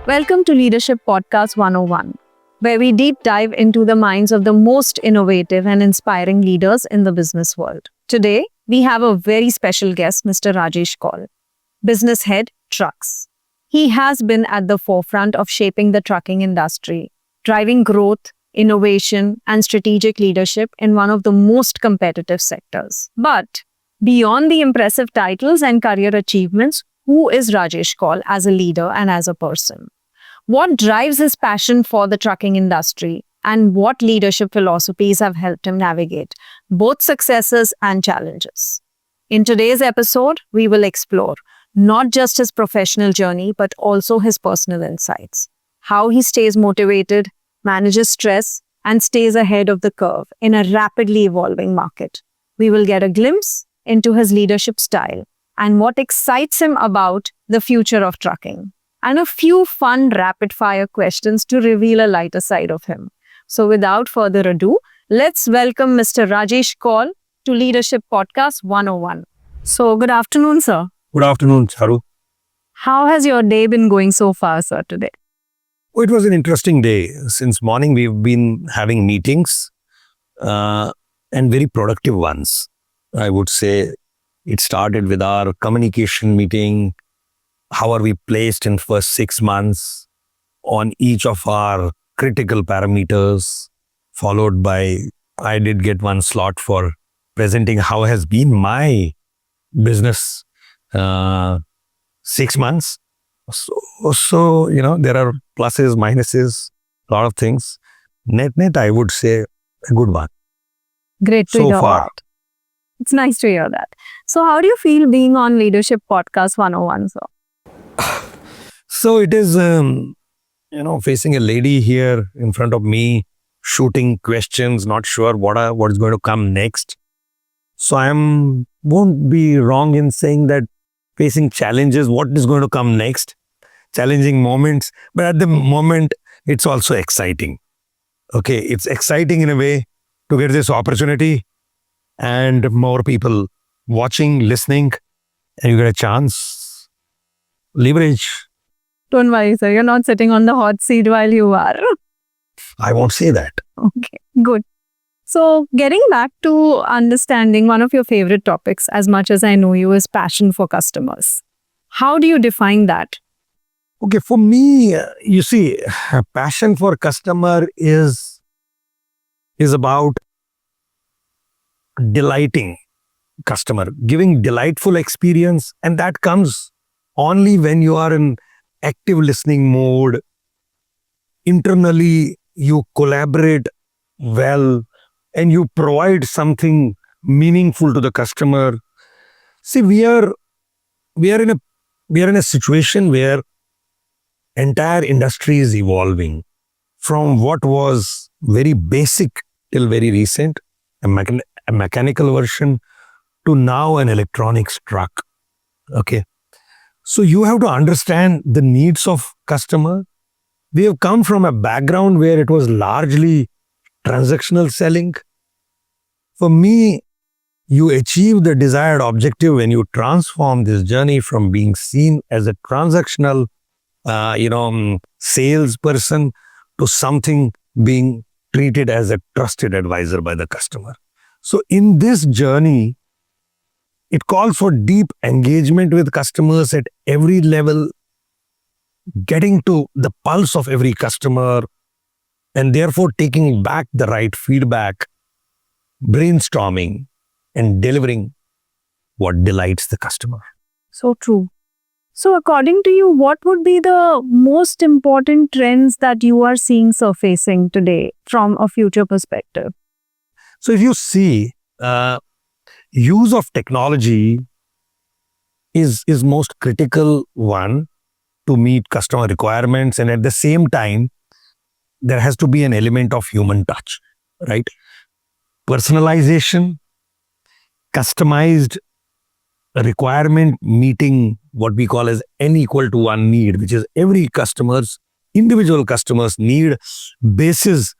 Welcome to Leadership Podcast 101, where we deep dive into the minds of the most innovative and inspiring leaders in the business world. Today, we have a very special guest, Mr. Rajesh Kaul, Business Head, Trucks. He has been at the forefront of shaping the trucking industry, driving growth, innovation, and strategic leadership in one of the most competitive sectors. But beyond the impressive titles and career achievements, who is Rajesh Kaul as a leader and as a person? What drives his passion for the trucking industry, and what leadership philosophies have helped him navigate both successes and challenges? In today's episode, we will explore not just his professional journey, but also his personal insights, how he stays motivated, manages stress, and stays ahead of the curve in a rapidly evolving market. We will get a glimpse into his leadership style and what excites him about the future of trucking, and a few fun rapid-fire questions to reveal a lighter side of him. So without further ado, let's welcome Mr. Rajesh Kaul to Leadership Podcast 101. So good afternoon, sir. Good afternoon, Charu. How has your day been going so far, sir, today? Oh, it was an interesting day. Since morning, we've been having meetings and very productive ones. I would say it started with our communication meeting. How are we placed in first 6 months on each of our critical parameters, followed by I did get one slot for presenting how has been my business 6 months. So, there are pluses, minuses, a lot of things. Net, I would say a good one. Great to so hear far. that. It's nice to hear that. So how do you feel being on Leadership Podcast 101, sir? So it is, facing a lady here in front of me, shooting questions, not sure what is going to come next. So won't be wrong in saying that facing challenges, what is going to come next, challenging moments, but at the moment, it's also exciting. Okay, it's exciting in a way to get this opportunity and more people watching, listening, and you get a chance, leverage. Don't worry, sir. You're not sitting on the hot seat while you are. I won't say that. Okay, good. So getting back to understanding one of your favorite topics, as much as I know you, is passion for customers. How do you define that? Okay, for me, you see, passion for customer is about delighting customer, giving delightful experience, and that comes only when you are in active listening mode. Internally, you collaborate well and you provide something meaningful to the customer. See, we are in a situation where entire industry is evolving from what was very basic till very recent, a mechanical version, to now an electronics truck. Okay. So you have to understand the needs of customer. We have come from a background where it was largely transactional selling. For me, you achieve the desired objective when you transform this journey from being seen as a transactional, salesperson to something being treated as a trusted advisor by the customer. So in this journey, it calls for deep engagement with customers at every level, getting to the pulse of every customer, and therefore taking back the right feedback, brainstorming, and delivering what delights the customer. So true. So according to you, what would be the most important trends that you are seeing surfacing today from a future perspective? So if you see, use of technology is most critical one to meet customer requirements, and at the same time, there has to be an element of human touch, right? Personalization, customized requirement meeting what we call as n equal to 1 need, which is every individual customer's need basis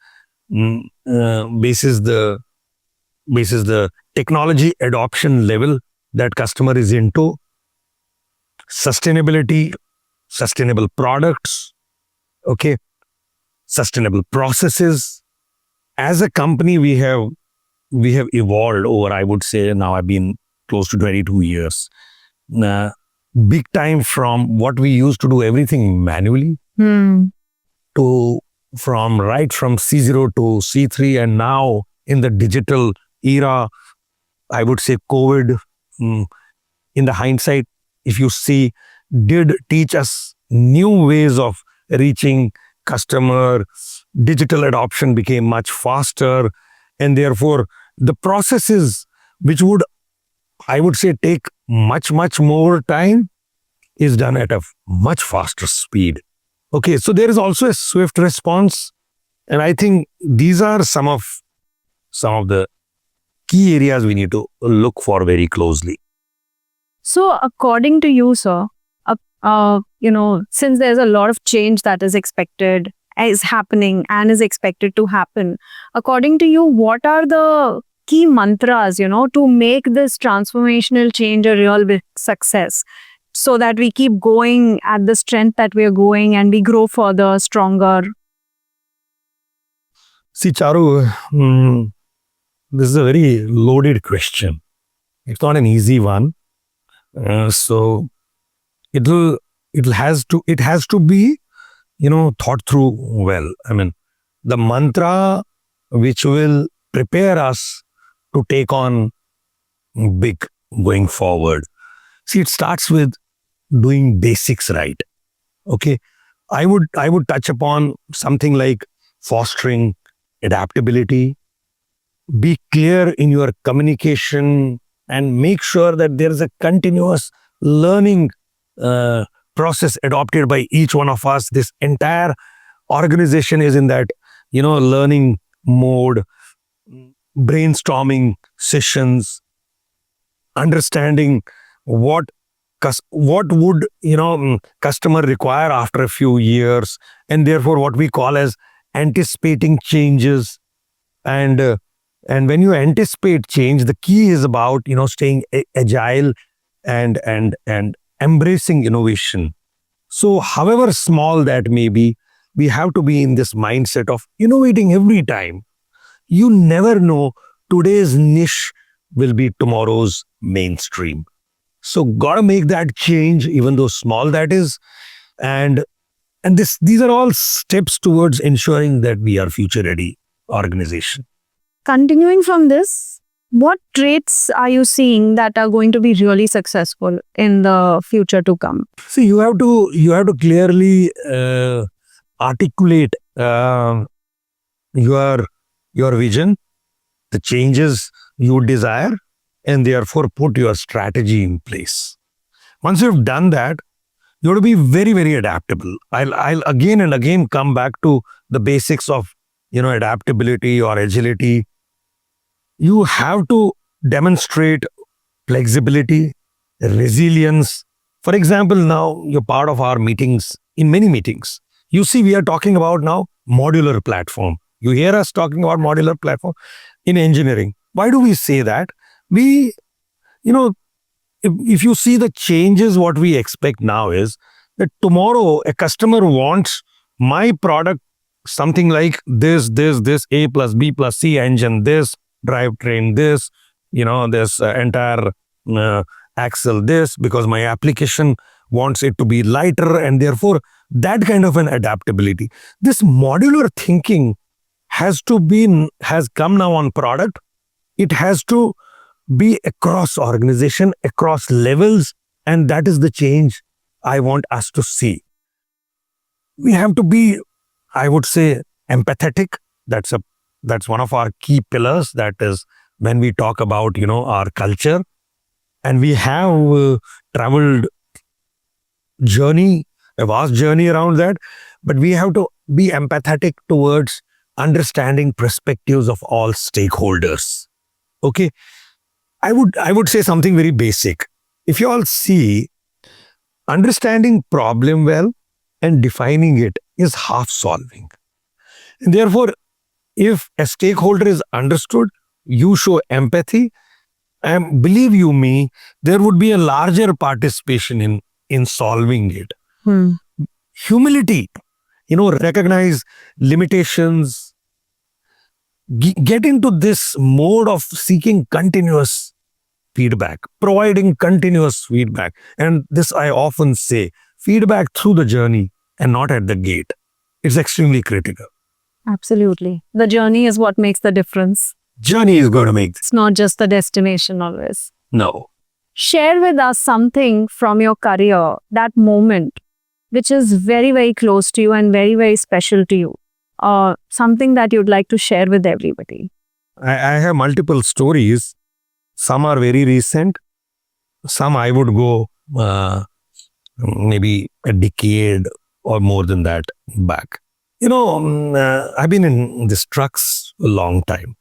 the technology adoption level that customer is into, sustainability, sustainable products, Okay, sustainable processes. As a company, we have evolved over, I would say, now I've been close to 22 years. Uh, Big time from what we used to do everything manually to from C0 to C3, and now in the digital era, I would say COVID, mm, in the hindsight, if you see, did teach us new ways of reaching customer. Digital adoption became much faster, and therefore the processes which would, I would say, take much more time is done at a much faster speed. Okay, so there is also a swift response, and I think these are some of the key areas we need to look for very closely. So, according to you, sir, since there's a lot of change that is expected, is happening, and is expected to happen, according to you, what are the key mantras, to make this transformational change a real big success so that we keep going at the strength that we're going and we grow further, stronger? See, Charu, this is a very loaded question. It's not an easy one. So it'll it has to be thought through well. I mean, the mantra which will prepare us to take on big going forward. See, it starts with doing basics right. Okay, I would touch upon something like fostering adaptability. Be clear in your communication and make sure that there is a continuous learning uh, process adopted by each one of us. This entire organization is in that learning mode, brainstorming sessions, understanding what what would customer require after a few years, and therefore what we call as anticipating changes. And uh, and when you anticipate change, the key is about staying agile and embracing innovation. So however small that may be, we have to be in this mindset of innovating every time. You never know, today's niche will be tomorrow's mainstream. So gotta make that change, even though small that is. And and these are all steps towards ensuring that we are future ready organization. Continuing from this, what traits are you seeing that are going to be really successful in the future to come? See, you have to clearly articulate your vision, the changes you desire, and therefore put your strategy in place. Once you've done that, you have to be very adaptable. I'll again and again come back to the basics of adaptability or agility. You have to demonstrate flexibility, resilience. For example, now you're part of our meetings, in many meetings. You see, we are talking about now modular platform. You hear us talking about modular platform in engineering. Why do we say that? We, you know, if you see the changes, what we expect now is that tomorrow a customer wants my product something like this A plus B plus C engine, this drivetrain, this entire uh, axle, this, because my application wants it to be lighter, and therefore that kind of an adaptability. This modular thinking has come now on product. It has to be across organization, across levels, and that is the change I want us to see. We have to be, I would say, empathetic. That's one of our key pillars. That is when we talk about our culture, and we have traveled a vast journey around that. But we have to be empathetic towards understanding perspectives of all stakeholders. Okay, I would say something very basic. If you all see, understanding problem well and defining it is half solving. And therefore, if a stakeholder is understood, you show empathy, and believe you me, there would be a larger participation in solving it. Hmm. Humility recognize limitations, get into this mode of seeking continuous feedback, providing continuous feedback. And this I often say, feedback through the journey and not at the gate. It's extremely critical. Absolutely. The journey is what makes the difference. Journey is going to make this. It's not just the destination always. No. Share with us something from your career, that moment, which is very, very close to you and very, very special to you. Something that you'd like to share with everybody. I have multiple stories. Some are very recent. Some I would go maybe a decade or more than that back. I've been in these trucks a long time.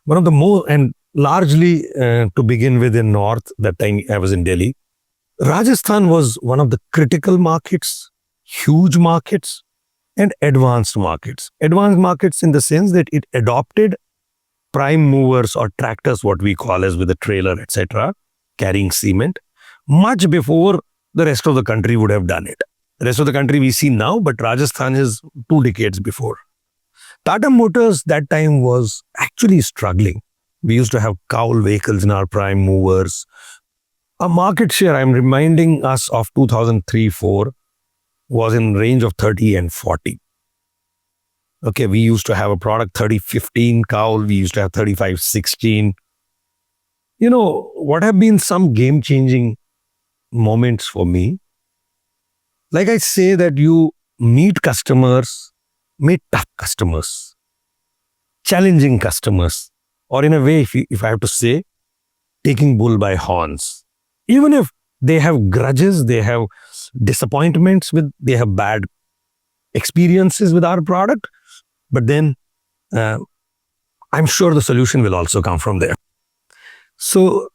One of the more, and largely to begin with in North, that time I was in Delhi. Rajasthan was one of the critical markets, huge markets, and advanced markets. Advanced markets in the sense that it adopted prime movers or tractors, what we call as with a trailer, etc., carrying cement, much before the rest of the country would have done it. The rest of the country we see now, but Rajasthan is 2 decades before. Tata Motors that time was actually struggling. We used to have Kaul vehicles in our prime movers. A market share, I'm reminding us of 2003-4, was in range of 30 and 40. Okay, we used to have a product 3015 Kaul, we used to have 3516. What have been some game-changing moments for me? Like I say that you meet tough customers, challenging customers, or in a way, if I have to say, taking bull by horns. Even if they have grudges, they have disappointments they have bad experiences with our product, but then I'm sure the solution will also come from there. So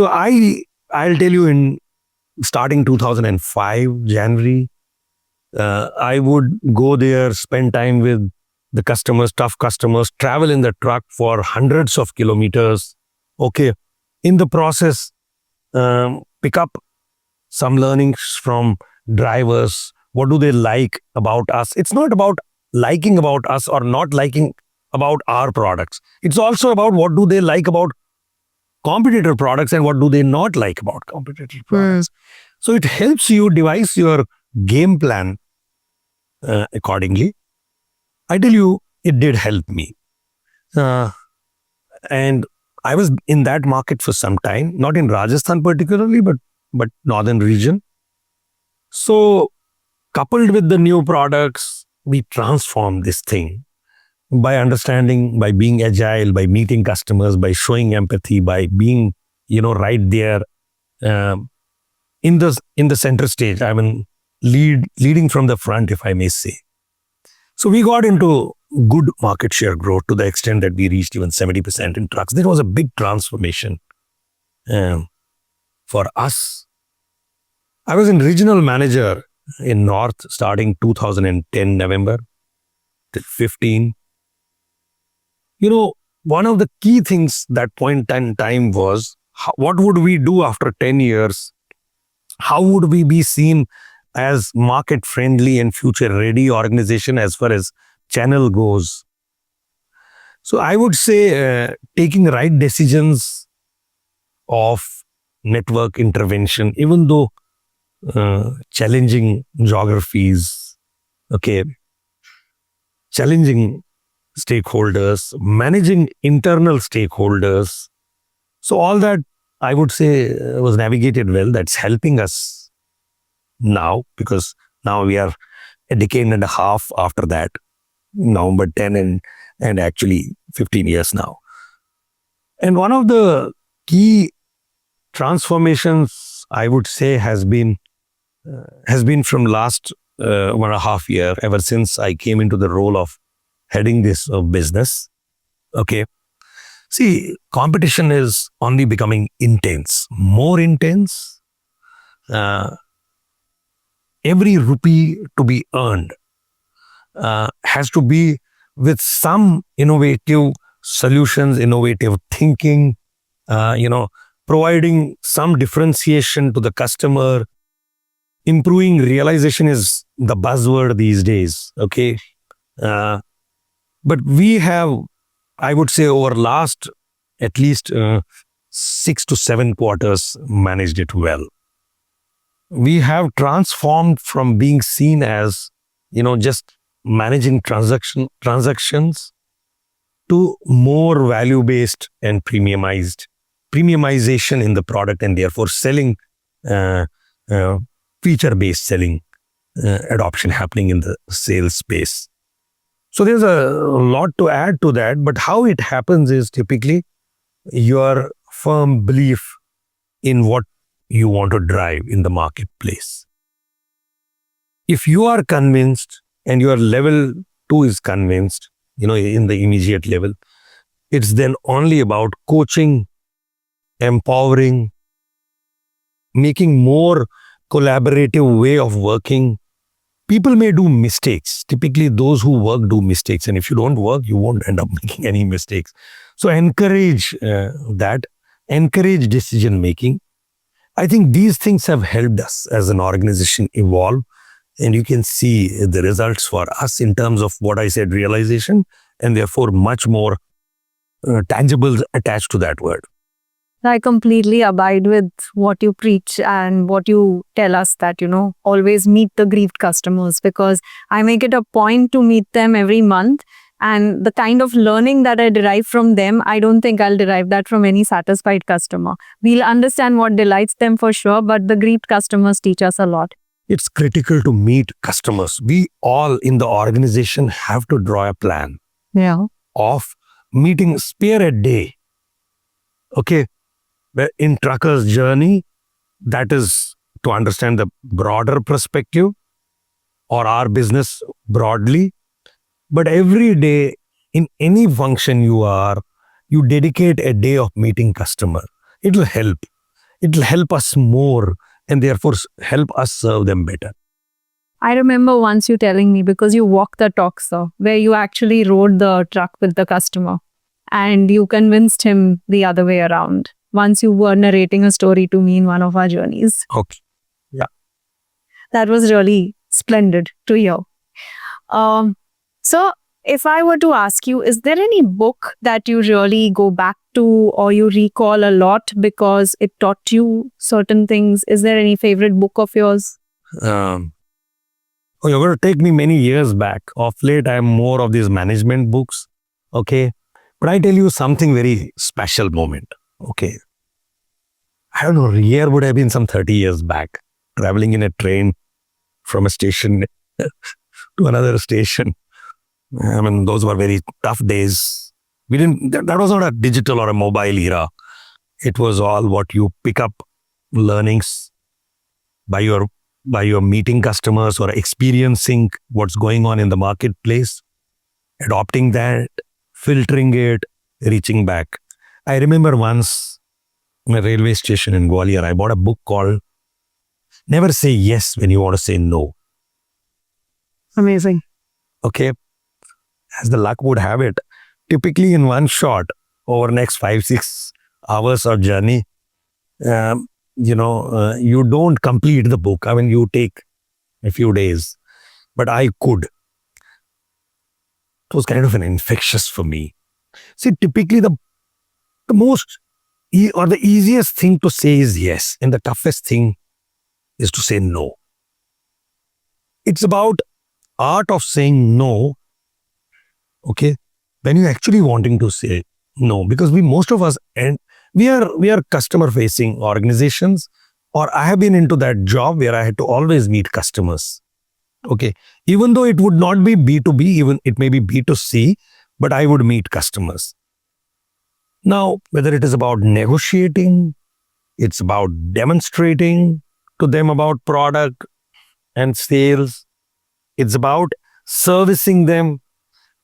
I'll tell you, in starting 2005 January, I would go there, spend time with the customers, tough customers, travel in the truck for hundreds of kilometers. Okay, in the process, pick up some learnings from drivers. What do they like about us? It's not about liking about us or not liking about our products. It's also about what do they like about competitor products and what do they not like about competitor products. So it helps you devise your game plan accordingly. I tell you, it did help me. And I was in that market for some time, not in Rajasthan particularly, but northern region. So coupled with the new products, we transformed this thing by understanding, by being agile, by meeting customers, by showing empathy, by being, right there in the center stage. I mean, leading from the front, if I may say. So we got into good market share growth to the extent that we reached even 70% in trucks. There was a big transformation for us. I was in regional manager in North starting 2010 November till 15. One of the key things that point in time was what would we do after 10 years? How would we be seen as market-friendly and future-ready organization as far as channel goes? So I would say taking right decisions of network intervention, even though challenging geographies, okay, challenging stakeholders, managing internal stakeholders. So all that, I would say, was navigated well. That's helping us now, because now we are a decade and a half after that, November 10 and actually 15 years now. And one of the key transformations, I would say, has been from last 1.5 years, ever since I came into the role of heading this business. Okay. See, competition is only becoming intense, more intense. Every rupee to be earned has to be with some innovative solutions, innovative thinking, providing some differentiation to the customer, improving realization is the buzzword these days. Okay. But we have, I would say, over last at least 6 to 7 quarters managed it well. We have transformed from being seen as, just managing transactions to more value-based and premiumization in the product, and therefore selling uh, uh, feature-based selling adoption happening in the sales space. So there's a lot to add to that, but how it happens is typically your firm belief in what you want to drive in the marketplace. If you are convinced and your level 2 is convinced, in the immediate level, it's then only about coaching, empowering, making more collaborative way of working. People may do mistakes. Typically, those who work do mistakes. And if you don't work, you won't end up making any mistakes. So encourage that, encourage decision making. I think these things have helped us as an organization evolve. And you can see the results for us in terms of what I said, realization, and therefore much more tangible attached to that word. I completely abide with what you preach and what you tell us that, always meet the grieved customers, because I make it a point to meet them every month. And the kind of learning that I derive from them, I don't think I'll derive that from any satisfied customer. We'll understand what delights them for sure, but the grieved customers teach us a lot. It's critical to meet customers. We all in the organization have to draw a plan of meeting, spare a day. Okay. In Trucker's journey, that is to understand the broader perspective or our business broadly. But every day in any function you dedicate a day of meeting customer. It'll help. It'll help us more and therefore help us serve them better. I remember once you telling me, because you walk the talk, sir, where you actually rode the truck with the customer and you convinced him the other way around. Once you were narrating a story to me in one of our journeys. Okay. Yeah. That was really splendid to hear. So if I were to ask you, is there any book that you really go back to or you recall a lot because it taught you certain things? Is there any favorite book of yours? You're going to take me many years back. Of late, I'm more of these management books. Okay. But I tell you something very special moment. Okay. I don't know, year would have been some 30 years back, traveling in a train from a station to another station. I mean, those were very tough days. That was not a digital or a mobile era. It was all what you pick up learnings by your meeting customers or experiencing what's going on in the marketplace, adopting that, filtering it, reaching back. I remember once in a railway station in Gwalior, I bought a book called Never Say Yes When You Want to Say No. Amazing. Okay. As the luck would have it, typically in one shot over next 5-6 hours of journey, you don't complete the book. I mean, you take a few days, but I could. It was kind of an infectious for me. See, typically the most or the easiest thing to say is yes, and the toughest thing is to say no. It's about art of saying no. Okay, when you're actually wanting to say no, because most of us, and we are customer facing organizations, or I have been into that job where I had to always meet customers. Okay, even though it would not be B2B, even it may be B2C, but I would meet customers. Now, whether it is about negotiating, it's about demonstrating to them about product and sales, it's about servicing them,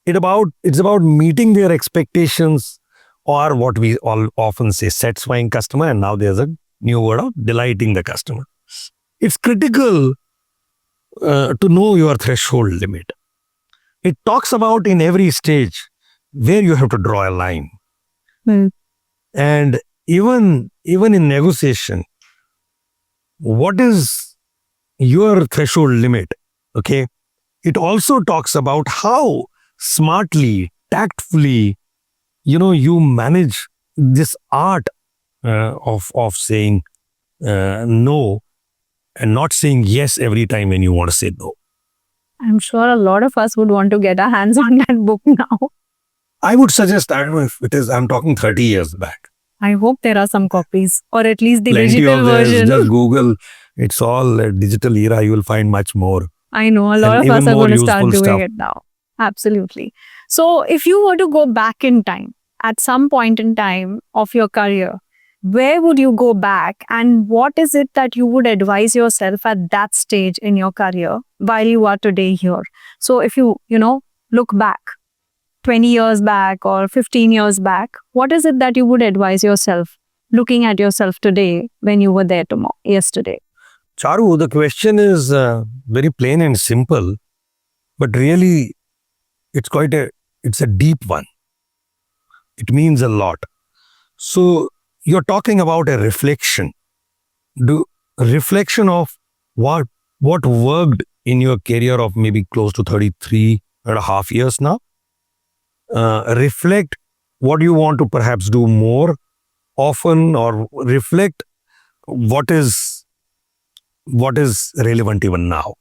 it's about meeting their expectations, or what we all often say, satisfying customer, and now there's a new word of delighting the customer. It's critical to know your threshold limit. It talks about in every stage where you have to draw a line. And even in negotiation, what is your threshold limit. Okay. It also talks about how smartly, tactfully, you manage this art of saying no and not saying yes every time when you want to say no. I'm sure a lot of us would want to get our hands on that book now. I would suggest, I don't know if it is, I'm talking 30 years back. I hope there are some copies, or at least the Plenty digital of theirs, version. just Google. It's all a digital era. You will find much more. I know a lot And of us even are more going to start useful doing stuff. it now. Absolutely. So, if you were to go back in time at some point in time of your career, where would you go back, and what is it that you would advise yourself at that stage in your career while you are today here? So, if you look back 20 years back or 15 years back, what is it that you would advise yourself looking at yourself today when you were there yesterday? Charu, the question is very plain and simple, but really it's a deep one. It means a lot. So you're talking about a reflection. Reflection of what worked in your career of maybe close to 33 and a half years now. Reflect what you want to perhaps do more often, or reflect what is relevant even now.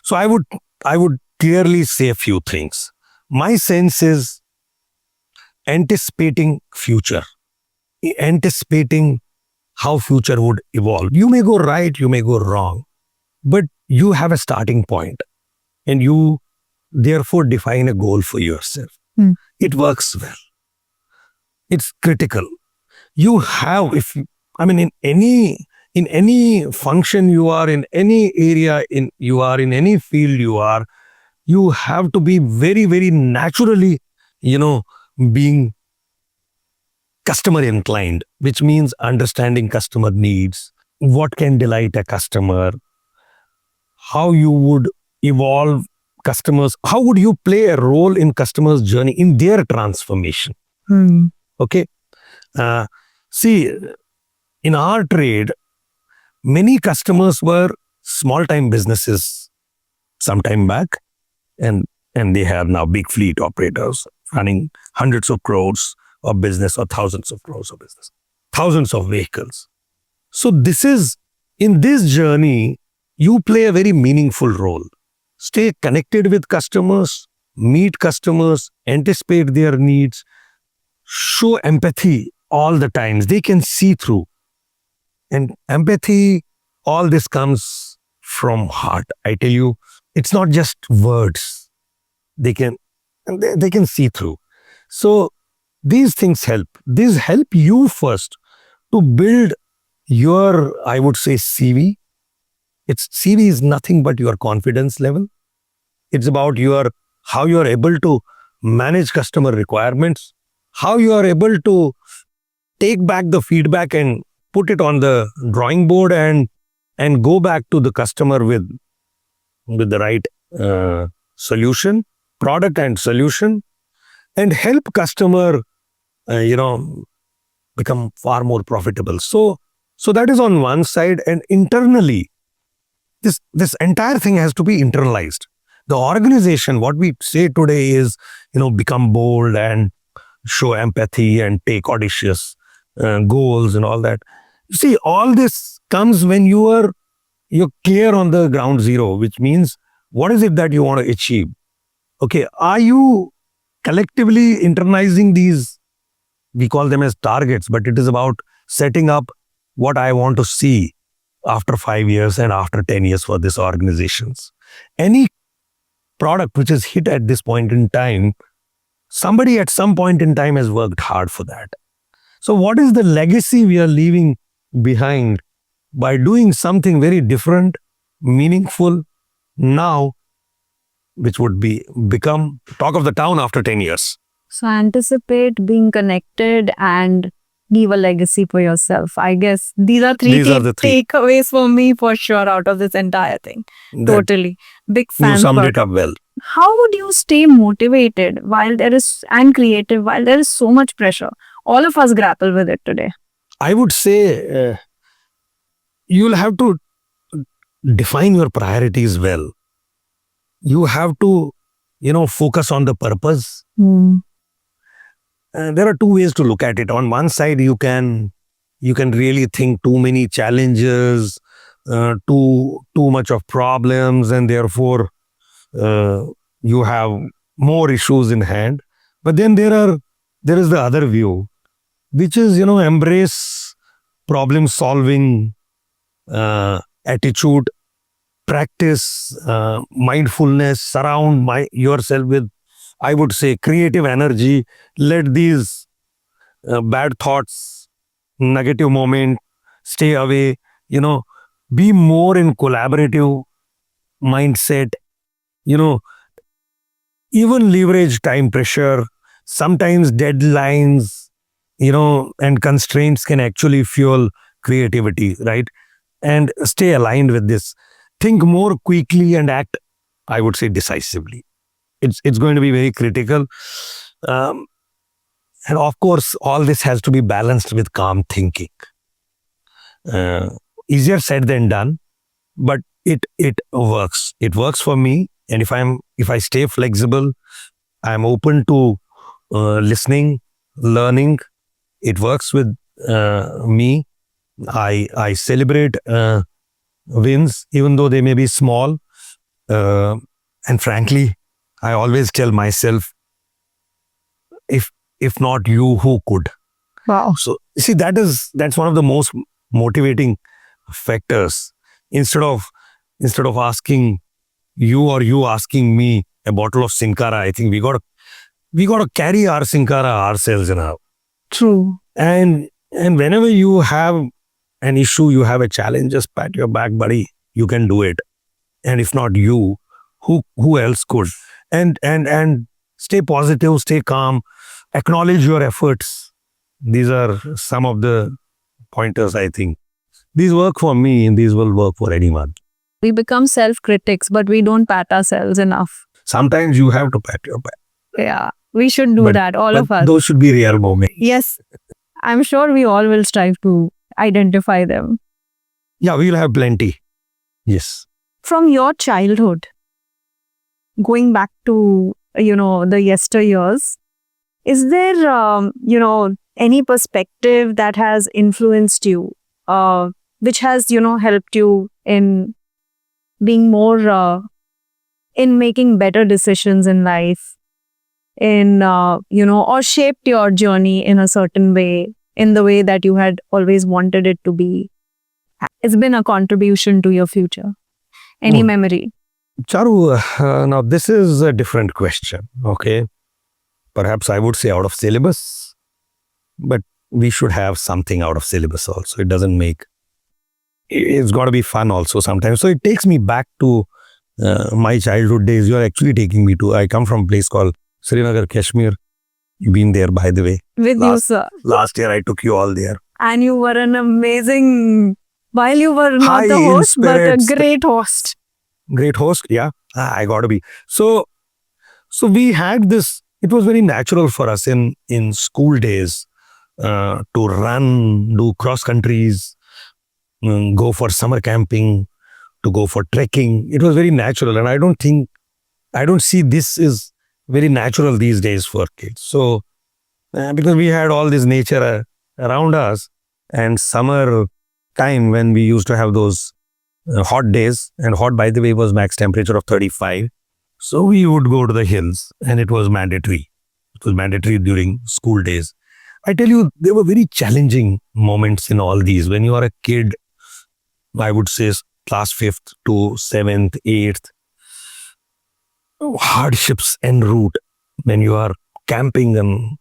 So I would clearly say a few things. My sense is anticipating future, anticipating how future would evolve. You may go right, you may go wrong, but you have a starting point and you therefore define a goal for yourself. It works well. It's critical. You have, in any function you are, in any area you are, in any field you have to be very, very naturally, being customer inclined, which means understanding customer needs, what can delight a customer, how you would evolve customers, how would you play a role in customers' journey, in their transformation. Okay. See, in our trade, many customers were small-time businesses some time back, and they have now big fleet operators running hundreds of crores of business or thousands of crores of business, thousands of vehicles. So in this journey, you play a very meaningful role. Stay connected with customers, meet customers, anticipate their needs, show empathy all the times. They can see through. And empathy, all this comes from heart. I tell you, it's not just words. They can see through. So these things help. These help you first to build your, I would say, CV. CV is nothing but your confidence level. It's about how you are able to manage customer requirements, how you are able to take back the feedback and put it on the drawing board and go back to the customer with the right solution, product and solution, and help customer, become far more profitable. So that is on one side, and internally, this entire thing has to be internalized. The organization, what we say today is, become bold and show empathy and take audacious goals and all that. See, all this comes when you're clear on the ground zero, which means what is it that you want to achieve? Okay, are you collectively internalizing these? We call them as targets, but it is about setting up what I want to see after 5 years and after 10 years for these organizations. Any product which is hit at this point in time, somebody at some point in time has worked hard for that. So what is the legacy we are leaving behind by doing something very different, meaningful now, which would become talk of the town after 10 years? So anticipate, being connected, and leave a legacy for yourself. I guess these are the three takeaways for me for sure out of this entire thing. Totally. Big fan. You summed it up well. How would you stay motivated and creative while there is so much pressure? All of us grapple with it today. I would say you'll have to define your priorities well. You have to, focus on the purpose. Hmm. There are two ways to look at it. On one side, you can really think too many challenges, too much of problems, and therefore uh, you have more issues in hand. But then there is the other view, which is embrace problem solving attitude, practice mindfulness, surround yourself with, I would say, creative energy. Let these bad thoughts, negative moment stay away. You know, be more in collaborative mindset. You know, even leverage time pressure. Sometimes deadlines, and constraints can actually fuel creativity, right? And stay aligned with this. Think more quickly and act, I would say, decisively. It's going to be very critical. Um, and of course, all this has to be balanced with calm thinking. Uh, Easier said than done, but it works. It works for me. And if I stay flexible, I'm open to listening, learning. It works with me. I celebrate wins, even though they may be small. Uh, and frankly, I always tell myself, if if not you, who could? Wow. So see, that's one of the most motivating factors. Instead of asking you or you asking me a bottle of Sin Cara, I think we got to carry our Sin Cara ourselves now. True. And whenever you have an issue, you have a challenge, just pat your back, buddy. You can do it. And if not you, who else could? And stay positive, stay calm, acknowledge your efforts. These are some of the pointers, I think. These work for me and these will work for anyone. We become self-critics, but we don't pat ourselves enough. Sometimes you have to pat your back. Yeah, we should do But- that, all But of us. those should be rare moments. Yes, I'm sure we all will strive to identify them. Yeah, we'll have plenty. Yes. From your childhood, going back to, the yesteryears, is there, any perspective that has influenced you, which has, helped you in being more, in making better decisions in life, or shaped your journey in a certain way, in the way that you had always wanted it to be? It's been a contribution to your future. Any Oh. memory? Charu, now this is a different question. Okay. Perhaps I would say out of syllabus, but we should have something out of syllabus also. It doesn't make, it's got to be fun also sometimes. So it takes me back to my childhood days. You're actually taking me to, I come from a place called Srinagar, Kashmir. You've been there, by the way. With you, sir. Last year I took you all there. And you were an amazing, while you were not High the in host, but a spirits. great host. Great host. Yeah, I got to be. So we had this, it was very natural for us in school days to run, do cross countries, go for summer camping, to go for trekking. It was very natural. And I don't see this is very natural these days for kids. So, because we had all this nature around us, and summer time when we used to have those hot days, and hot, by the way, was max temperature of 35. So we would go to the hills, and it was mandatory. It was mandatory during school days. I tell you, there were very challenging moments in all these. When you are a kid, I would say class 5th to 7th, 8th, hardships en route when you are camping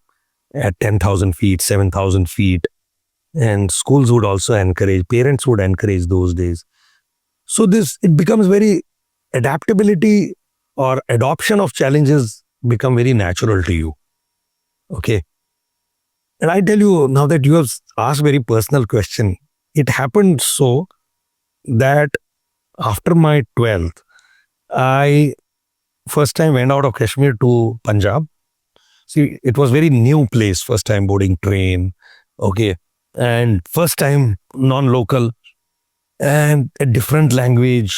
at 10,000 feet, 7,000 feet. And schools would also encourage, parents would encourage those days. So it becomes very, adaptability or adoption of challenges become very natural to you. Okay. And I tell you, now that you have asked very personal question, it happened so that after my 12th, I first time went out of Kashmir to Punjab. See, it was very new place, first time boarding train. Okay. And first time non-local. and a different language.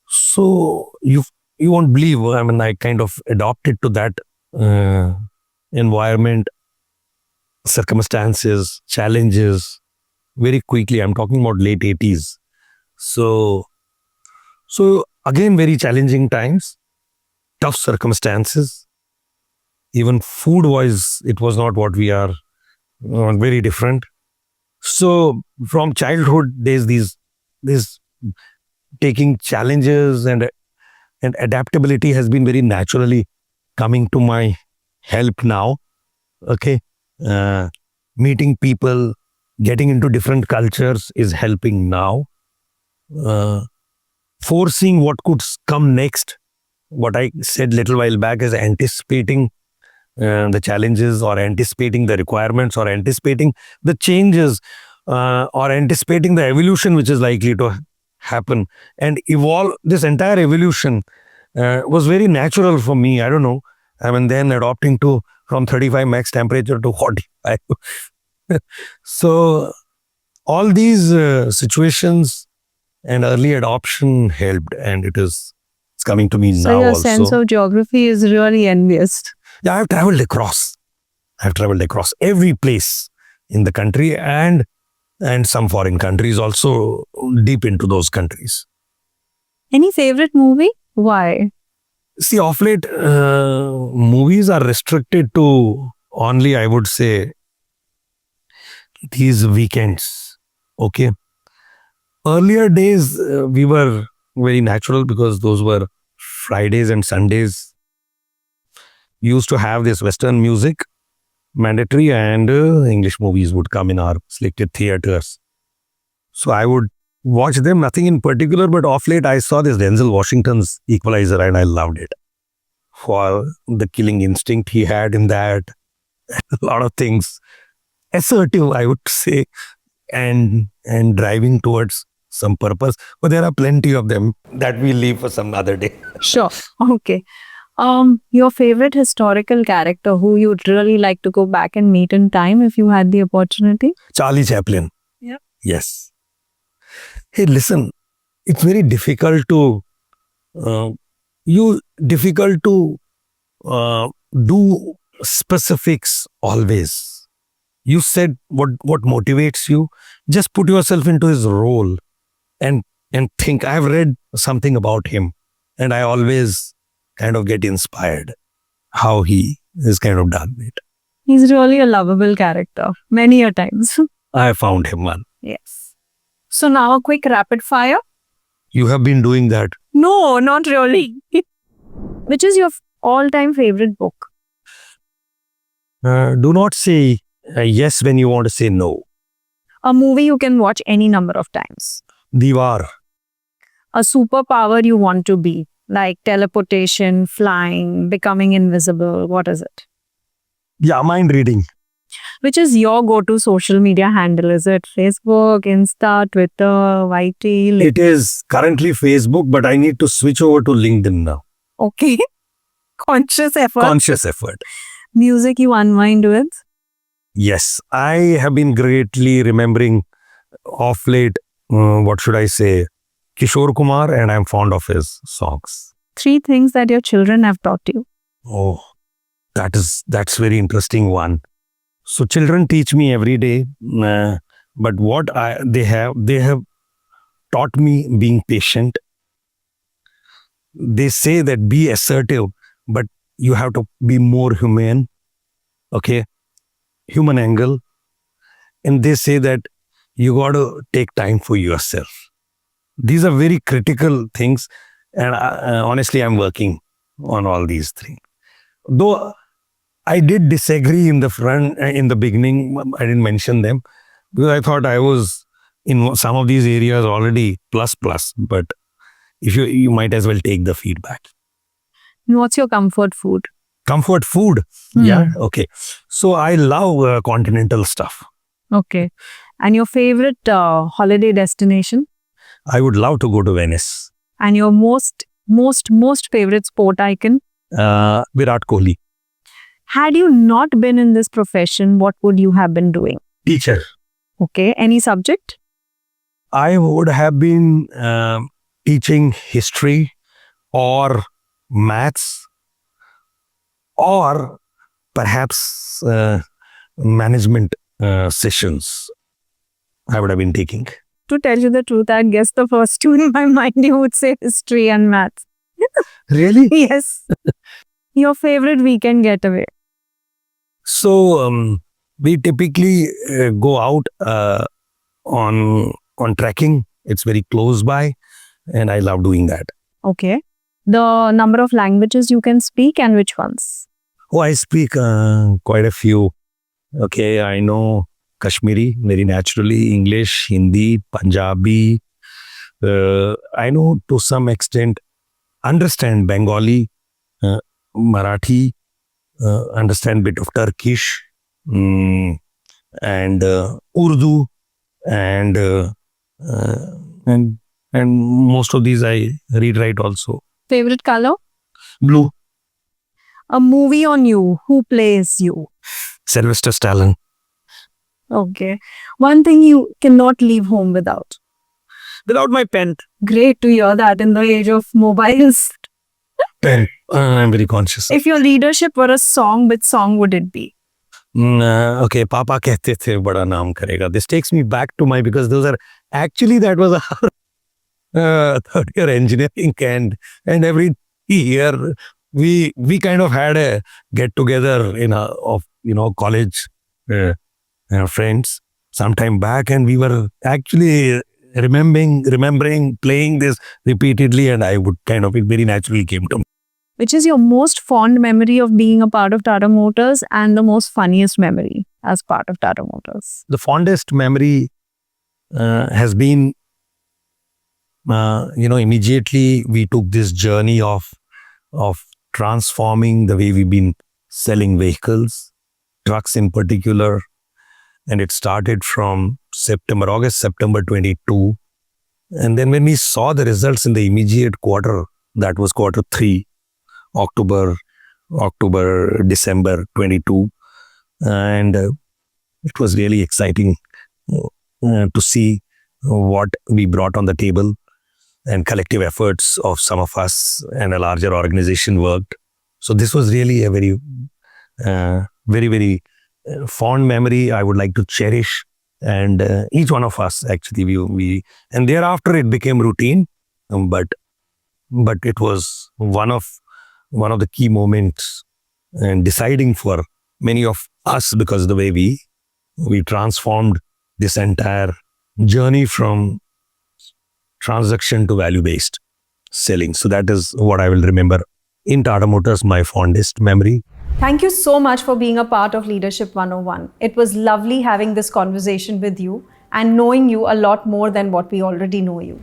So you won't believe. I mean, I kind of adopted to that uh, environment, circumstances, challenges very quickly. I'm talking about late 80s. So again, very challenging times, tough circumstances. Even food wise, it was not what we are. Very different. So from childhood days, these taking challenges and adaptability has been very naturally coming to my help now. Okay, uh, meeting people, getting into different cultures is helping now. Uh, Foreseeing what could come next. What I said little while back is anticipating the challenges, or anticipating the requirements, or anticipating the changes, or anticipating the evolution which is likely to happen and evolve. This entire evolution was very natural for me. I don't know. I mean, then adopting to from 35 max temperature to 45. So all these situations and early adoption helped, and it's coming to me So now your also. sense of geography is really envious. Yeah, I've traveled across every place in the country, and some foreign countries also, deep into those countries. Any favorite movie? Why? See, off late, movies are restricted to only, I would say, these weekends. Okay. Earlier days, we were very natural because those were Fridays and Sundays. Used to have this Western music mandatory, and English movies would come in our selected theaters. So I would watch them, nothing in particular, but off late I saw this Denzel Washington's Equalizer and I loved it. For the killing instinct he had in that, a lot of things, assertive, I would say, and driving towards some purpose. But there are plenty of them that we leave for some other day. Sure. Okay. Your favorite historical character who you'd really like to go back and meet in time if you had the opportunity? Charlie Chaplin. Yeah. Yes. Hey, listen, it's very difficult to difficult to do specifics always. You said what motivates you. Just put yourself into his role and think. I've read something about him, and I always kind of get inspired how he has kind of done it. He's really a lovable character, many a times. I found him one. Yes. So now a quick rapid fire. You have been doing that. No, not really. Which is your all-time favorite book? Do not say yes when you want to say no. A movie you can watch any number of times. Diwar. A superpower you want to be, like teleportation, flying, becoming invisible. What is it? Yeah, mind reading. Which is your go-to social media handle? Is it Facebook, Insta, Twitter, YT? It is currently Facebook, but I need to switch over to LinkedIn now. Okay. Conscious effort. Conscious effort. Music you unwind with? Yes, I have been greatly remembering of late, what should I say, Kishore Kumar, and I'm fond of his songs. 3 things that your children have taught you. Oh, that's very interesting one. So children teach me every day, but what they have taught me being patient. They say that be assertive, but you have to be more humane. Okay, human angle. And they say that you got to take time for yourself. These are very critical things, and honestly, I'm working on all these things. Though I did disagree in the beginning, I didn't mention them because I thought I was in some of these areas already plus. But if you might as well take the feedback. What's your comfort food? Comfort food? Yeah, okay. So I love continental stuff. Okay. And your favorite holiday destination? I would love to go to Venice. And your most favorite sport icon? Virat Kohli. Had you not been in this profession, what would you have been doing? Teacher. Okay. Any subject? I would have been teaching history or maths or perhaps management sessions I would have been taking. To tell you the truth, I'd guess the first two in my mind. You would say history and maths. Really? Yes. Your favorite weekend getaway? So we typically go out on trekking. It's very close by, and I love doing that. Okay. The number of languages you can speak and which ones? Oh, I speak quite a few. Okay, I know Kashmiri very naturally, English, Hindi, Punjabi. I know to some extent, understand Bengali, Marathi, understand bit of Turkish, and Urdu, and and most of these I read write also. Favorite color? Blue. A movie on you. Who plays you? Sylvester Stallone. Okay. One thing you cannot leave home without. Without my pen. Great to hear that in the age of mobiles. Pen. I'm very conscious. If your leadership were a song, which song would it be? Okay, Papa कहते थे बड़ा नाम करेगा. This takes me back to because those are actually that was our third year engineering and every year we kind of had a get together of college friends sometime back, and we were actually remembering playing this repeatedly, and I would kind of it very naturally came to me. Which is your most fond memory of being a part of Tata Motors and the most funniest memory as part of Tata Motors? The fondest memory has been, immediately we took this journey of transforming the way we've been selling vehicles, trucks in particular, and it started from August, September 22. And then when we saw the results in the immediate quarter, that was quarter 3, October, December 22. And it was really exciting to see what we brought on the table, and collective efforts of some of us and a larger organization worked. So this was really a very, very fond memory I would like to cherish. And each one of us actually, we and thereafter it became routine, but it was one of the key moments and deciding for many of us, because of the way we transformed this entire journey from transaction to value-based selling. So that is what I will remember in Tata Motors, my fondest memory. Thank you so much for being a part of Leadership 101. It was lovely having this conversation with you and knowing you a lot more than what we already know you.